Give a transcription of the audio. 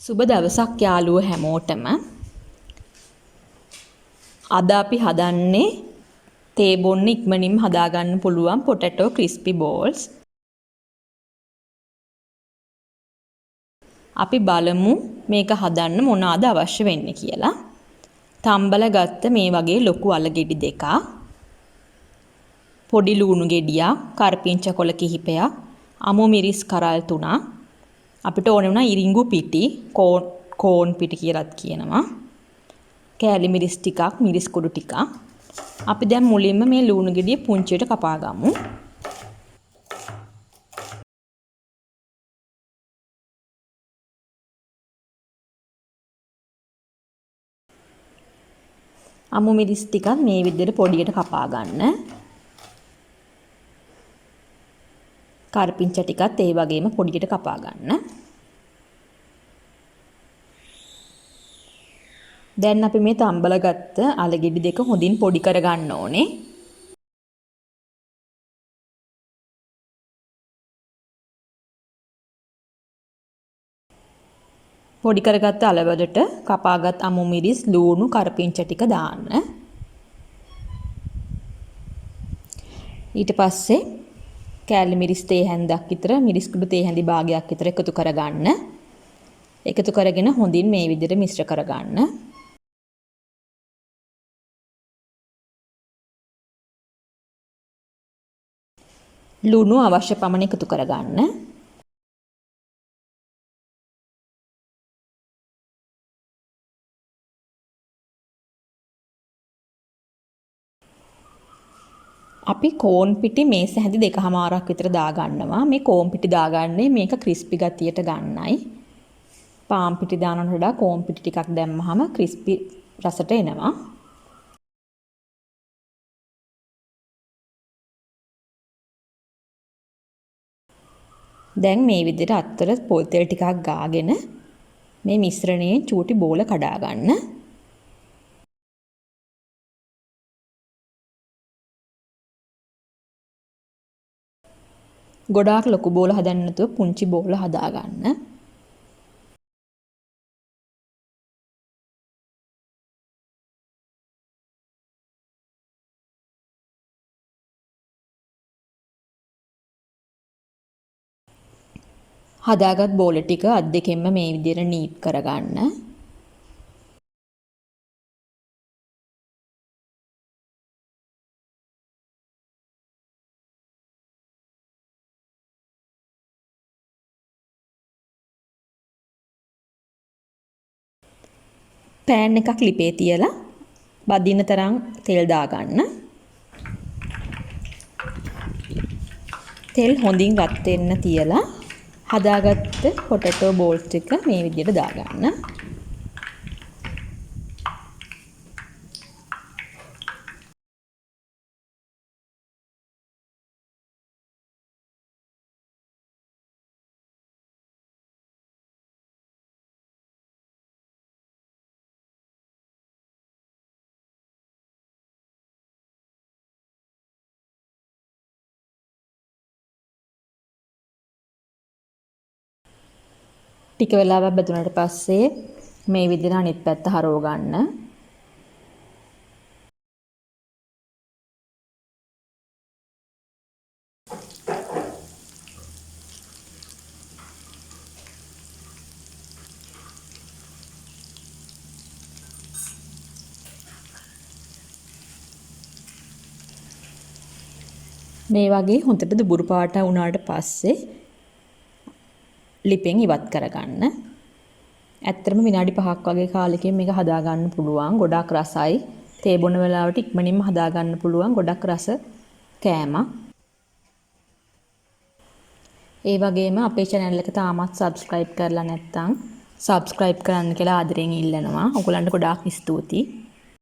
සුබ දවසක් යාළුවෝ හැමෝටම. අද අපි හදන්නේ තේ බොන්න ඉක්මනින්ම හදාගන්න පුළුවන් potato crispy balls. අපි බලමු මේක හදන්න මොනවාද අවශ්‍ය වෙන්නේ කියලා. තම්බල ගත්ත මේ වගේ ලොකු අල ගෙඩි දෙකක්, පොඩි ලුණු ගෙඩියක්, කරපිංචා කොළ කිහිපයක්, අමු මිරිස් කරල් 3ක්, අපිට ඕන වුණා ඉරිඟු පිටි, කෝන් පිටි කියලාත් කියනවා. කෑලි මිරිස් ටිකක්, මිරිස් කුඩු ටිකක්. අපි දැන් මුලින්ම මේ ලුණු ගෙඩිය පුංචියට කපා ගමු. අමු මිරිස් ටිකක් මේ විදිහට පොඩියට කපා ගන්න. කරපිංචා ටිකත් ඒ වගේම පොඩියට කපා ගන්න. දැන් අපි මේ තම්බල ගත්ත අලගෙඩි දෙක හොඳින් පොඩි කර ගන්න ඕනේ. පොඩි කරගත්ත අලවලට කපාගත් අමු මිරිස්, ලූණු, කරපිංචා ටික දාන්න. ඊට පස්සේ කෑලි මිරිස් තේ හැන්දක් විතර, මිරිස් කුඩු තේ හැඳි භාගයක් විතර එකතු කරගන්න. එකතු කරගෙන හොඳින් මේ විදිහට මිශ්‍ර කරගන්න. ලුණු අවශ්‍ය පමණ එකතු කරගන්න. අපි කෝන් පිටි මේස හැඳි 2මාරක් විතර දාගන්නවා. මේ කෝන් පිටි දාගන්නේ මේක ක්‍රිස්පි ගතියට ගන්නයි. පාන් පිටි දානවට වඩා කෝන් පිටි ටිකක් දැම්මහම ක්‍රිස්පි රසට එනවා. දැන් මේ විදිහට අත්තර පොල් තෙල් ටිකක් ගාගෙන මේ මිශ්‍රණයෙන් චූටි බෝල කඩා ගන්න. ගොඩාක් ලොකු බෝල හදන්න නැතුව පුංචි බෝල හදා ගන්න. හදාගත් බෝල ටික අත් දෙකෙන්ම මේ විදිහට නීට් කරගන්න. පෑන් එකක් ලිපේ තියලා බදින තරම් තෙල් දාගන්න. තෙල් හොඳින් රත් වෙන්න තියලා හදාගත්ත potato balls ටික මේ විදිහට දාගන්න. ටික වෙලාවක් බැදුනට පස්සේ මේ විදිහට අනිත් පැත්ත හරව ගන්න. මේ වගේ හොඳට දුඹුරු පාට වුණාට පස්සේ ලිපෙන් ඉවත් කරගන්න. ඇත්තටම විනාඩි 5ක් වගේ කාලෙකින් මේක හදා ගන්න පුළුවන්. ගොඩාක් රසයි. තේ බොන වෙලාවට ඉක්මනින්ම හදා ගන්න පුළුවන්. ගොඩක් රස කෑමක්. ඒ වගේම අපේ channel එක තාමත් subscribe කරලා නැත්නම් subscribe කරන්න කියලා ආදරෙන් ඉල්ලනවා. ඔයගලන්ට ගොඩාක් ස්තුතියි.